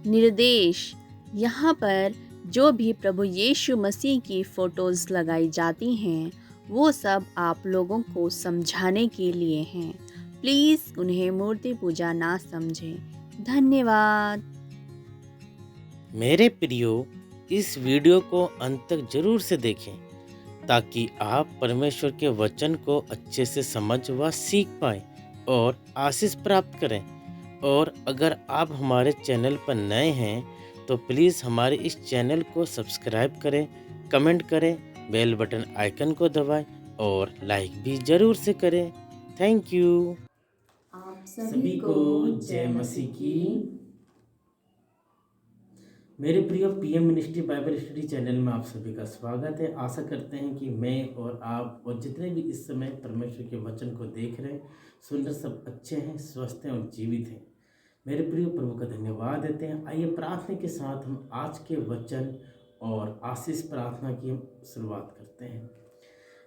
निर्देश। यहाँ पर जो भी प्रभु यीशु मसीह की फ़ोटोज़ लगाई जाती हैं वो सब आप लोगों को समझाने के लिए हैं। प्लीज़ उन्हें मूर्ति पूजा ना समझें। धन्यवाद। मेरे प्रियो, इस वीडियो को अंत तक जरूर से देखें ताकि आप परमेश्वर के वचन को अच्छे से समझ व सीख पाएं और आशीष प्राप्त करें। और अगर आप हमारे चैनल पर नए हैं तो प्लीज़ हमारे इस चैनल को सब्सक्राइब करें, कमेंट करें, बेल बटन आइकन को दबाएं और लाइक भी ज़रूर से करें। Thank you. आप सभी को जय मसीह की। मेरे प्रिय PM ministry Bible study channel में आप सभी का स्वागत है। आशा करते हैं कि मैं और आप और जितने भी इस समय परमेश्वर के वचन को देख रहे हैं, सुन रहे, सब अच्छे हैं, स्वस्थ हैं और जीवित हैं। मेरे प्रिय प्रभु का धन्यवाद देते हैं। आइए प्रार्थना के साथ हम आज के वचन और आशीष प्रार्थना की हम शुरुआत करते हैं।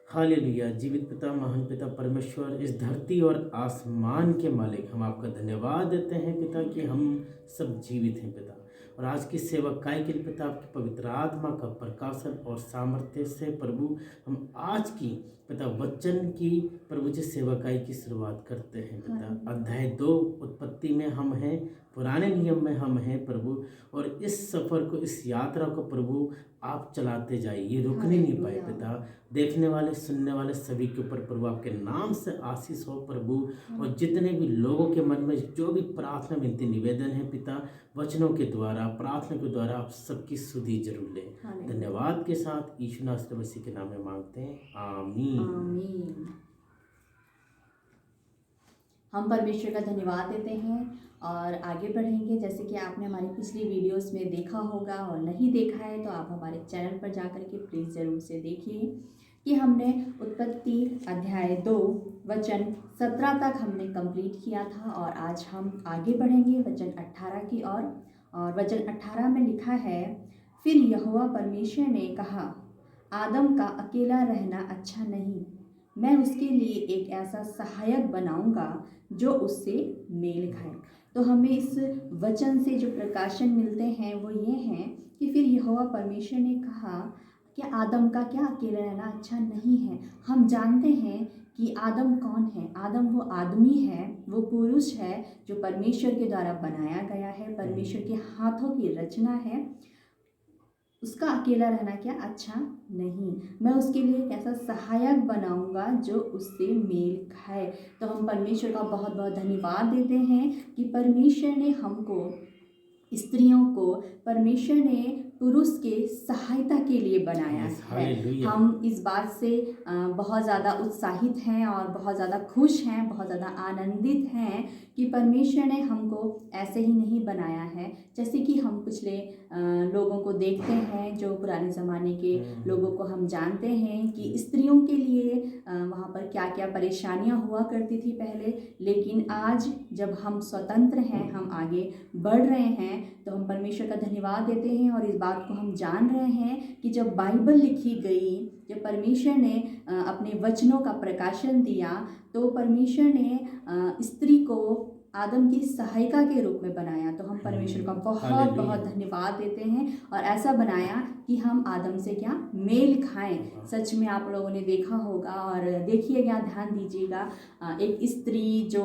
हालेलुया। जीवित पिता, महान पिता परमेश्वर, इस धरती और आसमान के मालिक, हम आपका धन्यवाद देते हैं पिता कि हम सब जीवित हैं पिता। और आज की सेवकाई के लिए पिता आपकी पवित्र आत्मा का प्रकाशन और सामर्थ्य से प्रभु हम आज की पिता वचन की प्रभु जी सेवकाई की शुरुआत करते हैं पिता। अध्याय 2 उत्पत्ति में हम हैं, पुराने नियम में हम हैं प्रभु। और इस सफ़र को, इस यात्रा को प्रभु आप चलाते जाइए, रुकने नहीं पाए पिता। देखने वाले, सुनने वाले सभी के ऊपर प्रभु आपके नाम से आशीष हो प्रभु। और जितने भी लोगों के मन में जो भी प्रार्थना, विनती, निवेदन है पिता, वचनों के द्वारा, प्रार्थना के द्वारा आप सबकी सुधि जरूर लें। धन्यवाद के साथ यीशु नासरी मसीह के नाम में मांगते हैं, आमीन। आमीन। हम परमेश्वर का धन्यवाद देते हैं और आगे बढ़ेंगे। जैसे कि आपने हमारी पिछली वीडियोस में देखा होगा और नहीं देखा है तो आप हमारे चैनल पर जाकर के प्लीज़ ज़रूर से देखिए कि हमने उत्पत्ति अध्याय 2 वचन 17 तक हमने कंप्लीट किया था। और आज हम आगे बढ़ेंगे वचन 18 की ओर। और वचन 18 में लिखा है, फिर यहोवा परमेश्वर ने कहा, आदम का अकेला रहना अच्छा नहीं, मैं उसके लिए एक ऐसा सहायक बनाऊंगा जो उससे मेल खाए। तो हमें इस वचन से जो प्रकाशन मिलते हैं वो ये हैं कि फिर यहोवा परमेश्वर ने कहा कि आदम का क्या अकेला रहना अच्छा नहीं है। हम जानते हैं कि आदम कौन है। आदम वो आदमी है, वो पुरुष है जो परमेश्वर के द्वारा बनाया गया है, परमेश्वर के हाथों की रचना है। उसका अकेला रहना क्या अच्छा नहीं, मैं उसके लिए एक ऐसा सहायक बनाऊंगा जो उससे मेल खाए। तो हम परमेश्वर का बहुत बहुत धन्यवाद देते हैं कि परमेश्वर ने हमको, स्त्रियों को, परमेश्वर ने पुरुष के सहायता के लिए बनाया है। हम इस बात से बहुत ज़्यादा उत्साहित हैं और बहुत ज़्यादा खुश हैं, बहुत ज़्यादा आनंदित हैं कि परमेश्वर ने हमको ऐसे ही नहीं बनाया है। जैसे कि हम पिछले लोगों को देखते हैं, जो पुराने ज़माने के लोगों को हम जानते हैं कि स्त्रियों के लिए वहाँ पर क्या क्या परेशानियाँ हुआ करती थी पहले। लेकिन आज जब हम स्वतंत्र हैं, हम आगे बढ़ रहे हैं, तो हम परमेश्वर का धन्यवाद देते हैं। और इस बात को हम जान रहे हैं कि जब बाइबल लिखी गई, जब परमेश्वर ने अपने वचनों का प्रकाशन दिया, तो परमेश्वर ने स्त्री को आदम की सहायिका के रूप में बनाया। तो हम परमेश्वर का बहुत बहुत धन्यवाद देते हैं। और ऐसा बनाया कि हम आदम से क्या मेल खाएं। सच में आप लोगों ने देखा होगा और देखिएगा, ध्यान दीजिएगा, एक स्त्री जो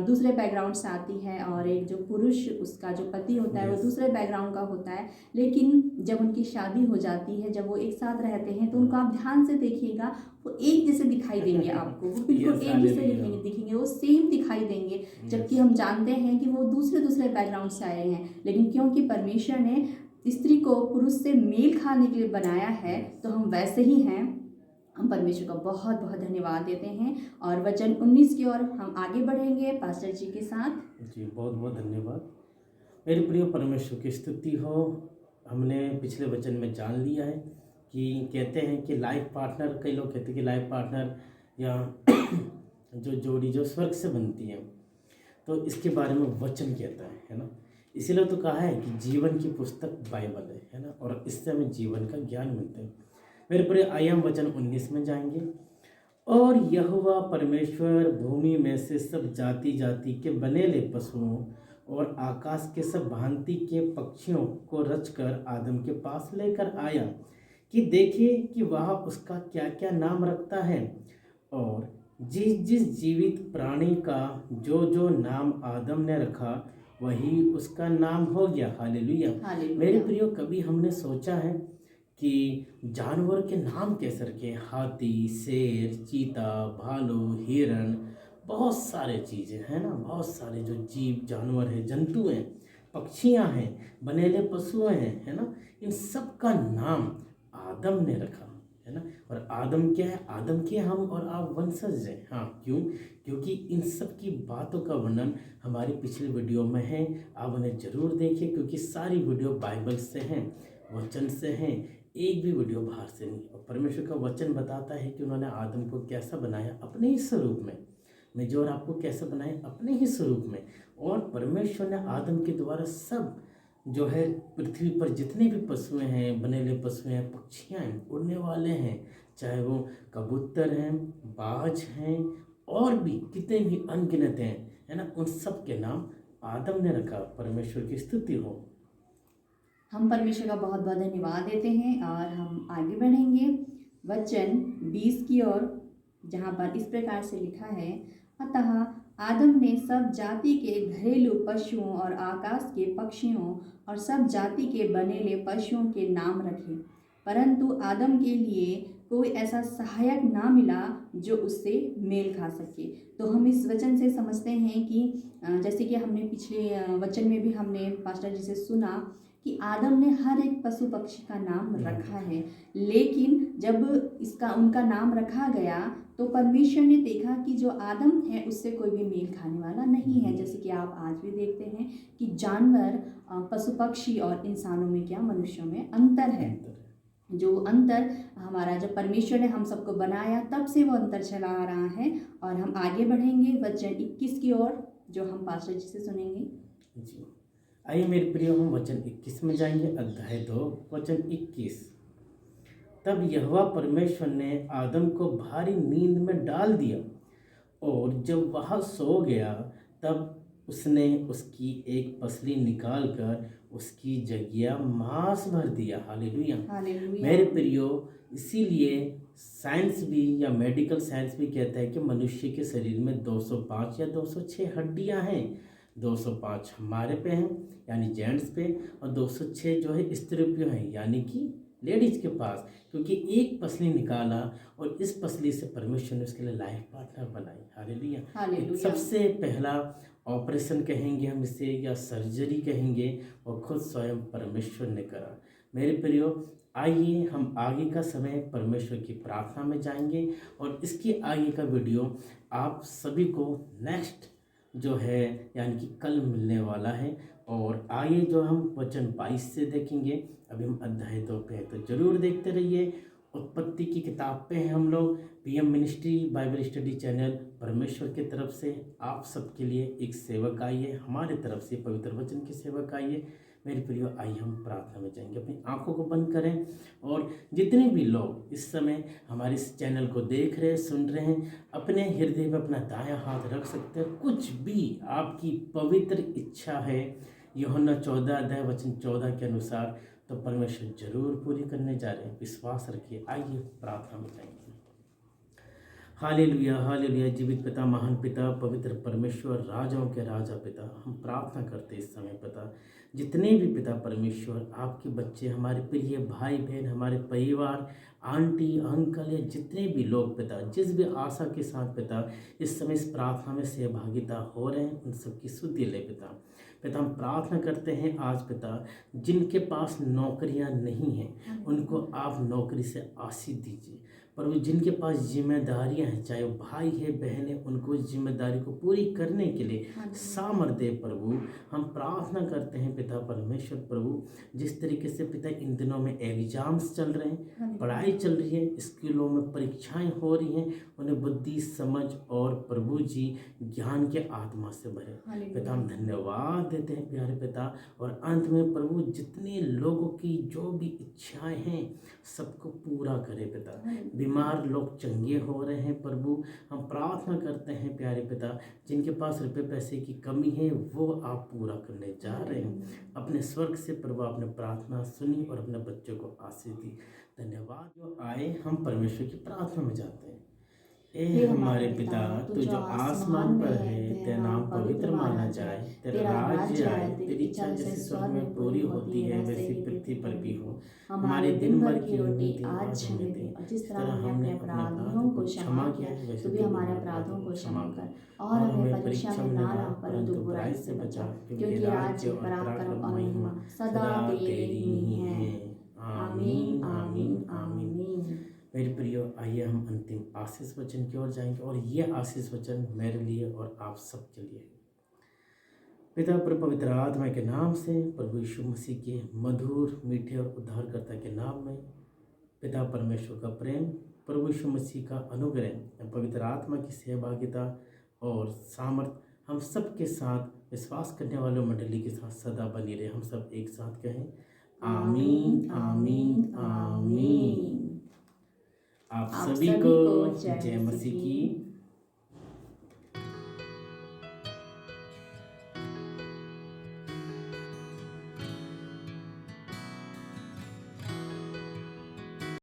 दूसरे बैकग्राउंड से आती है और एक जो पुरुष, उसका जो पति होता है वो दूसरे बैकग्राउंड का होता है। लेकिन जब उनकी शादी हो जाती है, जब वो एक साथ रहते हैं, तो उनको आप ध्यान से देखिएगा, वो एक जैसे दिखाई देंगे आपको, वो बिल्कुल एक जैसे दिखेंगे, वो सेम दिखाई देंगे। जबकि हम जानते हैं कि वो दूसरे दूसरे बैकग्राउंड से आए हैं, लेकिन क्योंकि परमेश्वर ने स्त्री को पुरुष से मेल खाने के लिए बनाया है, तो हम वैसे ही हैं। हम परमेश्वर का बहुत बहुत धन्यवाद देते हैं। और वचन 19 की ओर हम आगे बढ़ेंगे पास्टर जी के साथ। जी, बहुत बहुत धन्यवाद। मेरे प्रिय परमेश्वर की स्तुति हो। हमने पिछले वचन में जान लिया है कि कहते हैं कि लाइफ पार्टनर, कई लोग कहते हैं कि लाइफ पार्टनर या जो जोड़ी जो स्वर्ग से बनती है, तो इसके बारे में वचन कहता है ना। इसीलिए तो कहा है कि जीवन की पुस्तक बाइबल है ना, और इससे हमें जीवन का ज्ञान मिलता है। मेरे प्रिय, आइए हम वचन 19 में जाएंगे। और यहोवा परमेश्वर भूमि में से सब जाति जाति के बनेले पशुओं और आकाश के सब भांति के पक्षियों को रचकर आदम के पास लेकर आया कि देखे कि वह उसका क्या क्या नाम रखता है। और जिस जिस जीवित प्राणी का जो जो नाम आदम ने रखा वही उसका नाम हो गया। हालेलुया। हालेलुया। मेरे प्रियो, कभी हमने सोचा है कि जानवर के नाम कैसे रखे? हाथी, शेर, चीता, भालू, हिरण, बहुत सारे चीज़ें हैं ना, बहुत सारे जो जीव जानवर हैं, जंतु हैं, पक्षियां हैं, बनेले पशु हैं, है ना, इन सब का नाम आदम ने रखा, है ना। और आदम क्या है? आदम के हम और आप वंशज हैं। हाँ, क्यों? क्योंकि इन सब की बातों का वर्णन हमारी पिछली वीडियो में है, आप उन्हें जरूर देखिए, क्योंकि सारी वीडियो बाइबल से हैं, वचन से हैं, एक भी वीडियो बाहर से नहीं। और परमेश्वर का वचन बताता है कि उन्होंने आदम को कैसा बनाया, अपने ही स्वरूप में। मुझे और आपको कैसे बनाया? अपने ही स्वरूप में। और परमेश्वर ने आदम के द्वारा सब जो है पृथ्वी पर जितने भी पशु हैं, बनेले पशु हैं, पक्षियाँ हैं, उड़ने वाले हैं, चाहे वो कबूतर हैं, बाज हैं, और भी कितने भी अनगिनत हैं, है ना, उन सब के नाम आदम ने रखा। परमेश्वर की स्तुति हो। हम परमेश्वर का बहुत बहुत धन्यवाद देते हैं और हम आगे बढ़ेंगे वचन 20 की ओर, जहाँ पर इस प्रकार से लिखा है, अतः आदम ने सब जाति के घरेलू पशुओं और आकाश के पक्षियों और सब जाति के बनेले पशुओं के नाम रखे, परंतु आदम के लिए कोई ऐसा सहायक ना मिला जो उससे मेल खा सके। तो हम इस वचन से समझते हैं कि जैसे कि हमने पिछले वचन में भी हमने पास्टर जी से सुना कि आदम ने हर एक पशु पक्षी का नाम रखा है, लेकिन जब इसका उनका नाम रखा गया तो परमेश्वर ने देखा कि जो आदम है उससे कोई भी मेल खाने वाला नहीं है। जैसे कि आप आज भी देखते हैं कि जानवर, पशु पक्षी और इंसानों में क्या, मनुष्यों में अंतर है। जो अंतर हमारा, जब परमेश्वर ने हम सबको बनाया तब से वो अंतर चला आ रहा है। और हम आगे बढ़ेंगे वचन 21 की ओर, जो हम पास्टर जी से सुनेंगे। जी, आइए मेरे प्रियो, हम वचन 21 में जाएंगे, अध्याय 2 वचन 21। तब यहोवा परमेश्वर ने आदम को भारी नींद में डाल दिया, और जब वह सो गया तब उसने उसकी एक पसली निकालकर उसकी जगह मांस भर दिया। हालेलुया। हालेलुया। मेरे प्रियो, इसीलिए साइंस भी या मेडिकल साइंस भी कहता है कि मनुष्य के शरीर में 205 या 206 हड्डियां हैं। 205 हमारे पे हैं यानी जेंट्स पे, और 206 जो है स्त्री पे हैं यानी कि लेडीज के पास, क्योंकि एक पसली निकाला और इस पसली से परमेश्वर ने उसके लिए लाइफ पार्टनर बनाई। हालेलुया। हालेलुया। सबसे पहला ऑपरेशन कहेंगे हम इसे, या सर्जरी कहेंगे, और खुद स्वयं परमेश्वर ने करा। मेरे प्रियो, आइए हम आगे का समय परमेश्वर की प्रार्थना में जाएंगे, और इसके आगे का वीडियो आप सभी को नेक्स्ट जो है यानी कि कल मिलने वाला है। और आइए जो हम वचन 22 से देखेंगे, अभी हम अध्याय 2 पे हैं, तो जरूर देखते रहिए। उत्पत्ति की किताब पे हैं हम लोग। PM ministry Bible study channel परमेश्वर की तरफ से आप सबके लिए एक सेवक आई है, हमारे तरफ से पवित्र वचन की सेवक आई है। मेरे प्रियो, आइए हम प्रार्थना में जाएंगे। अपनी आंखों को बंद करें, और जितने भी लोग इस समय हमारे इस चैनल को देख रहे हैं, सुन रहे हैं, अपने हृदय में अपना दायां हाथ रख सकते हैं। कुछ भी आपकी पवित्र इच्छा है यूहन्ना 14 अध्याय वचन 14 के अनुसार, तो परमेश्वर जरूर पूरी करने जा रहे हैं। विश्वास रखिए। आइए प्रार्थना में जाएंगे। Hallelujah, hallelujah. जीवित पिता, महान पिता, पवित्र परमेश्वर, राजाओं के राजा पिता, हम प्रार्थना करते इस समय पिता, जितने भी पिता परमेश्वर आपके बच्चे, हमारे प्रिय भाई बहन, हमारे परिवार, आंटी अंकल, या जितने भी लोग पिता जिस भी आशा के साथ पिता इस समय इस प्रार्थना में सहभागिता हो रहे हैं, उन सबकी सुधि ले पिता। पिता, हम प्रार्थना करते हैं आज पिता, जिनके पास नौकरियां नहीं हैं उनको आप नौकरी से आशीष दीजिए। प्रभु, जिनके पास जिम्मेदारियां हैं, चाहे वो भाई है बहन है, उनको इस जिम्मेदारी को पूरी करने के लिए सामर्थ्य दे प्रभु। हम प्रार्थना करते हैं पिता परमेश्वर प्रभु, जिस तरीके से पिता इन दिनों में एग्जाम्स चल रहे हैं, पढ़ाई चल रही है, स्कूलों में परीक्षाएं हो रही हैं, उन्हें बुद्धि समझ और प्रभु जी ज्ञान के आत्मा से भरे पिता। हम धन्यवाद देते हैं प्यारे पिता। और अंत में प्रभु, जितने लोगों की जो भी इच्छाएं हैं सबको पूरा करे पिता। बीमार लोग चंगे हो रहे हैं प्रभु। हम प्रार्थना करते हैं प्यारे पिता, जिनके पास रुपए पैसे की कमी है वो आप पूरा करने जा रहे हैं। अपने स्वर्ग से प्रभु आपने प्रार्थना सुनी और अपने बच्चों को आशीष दी। धन्यवाद। जो आए हम परमेश्वर की प्रार्थना में जाते हैं। ए हमारे पिता, तू जो आसमान पर है, तेरा नाम पवित्र माना जाए, तेरा राज्य आए, तेरी इच्छा जैसे स्वर्ग में पूरी होती है वैसी पृथ्वी पर भी हो। हमारे दिन भर की रोटी आज हमें दे, और जिस तरह हमने अपने अपराधियों को क्षमा किया है वैसे तू भी हमारे अपराधों को क्षमा कर, और हमें परीक्षा में ना ला परंतु बुराई से बचा, क्योंकि राज्य, पराक्रम और महिमा सदा तेरे ही हैं। आमीन आमीन आमीन। मेरे प्रियो, आइए हम अंतिम आशीष वचन की ओर जाएंगे, और ये आशीष वचन मेरे लिए और आप सबके लिए। पिता, प्रभु, पवित्र आत्मा के नाम से, प्रभु यीशु मसीह के मधुर, मीठे और उद्धारकर्ता के नाम में, पिता परमेश्वर का प्रेम, प्रभु यीशु मसीह का अनुग्रह, पवित्र आत्मा की सहभागिता और सामर्थ हम सब के साथ, विश्वास करने वालों मंडली के साथ सदा बनी रहे। हम सब एक साथ कहें आमीन आमीन आमीन। आप सभी को जय मसीह की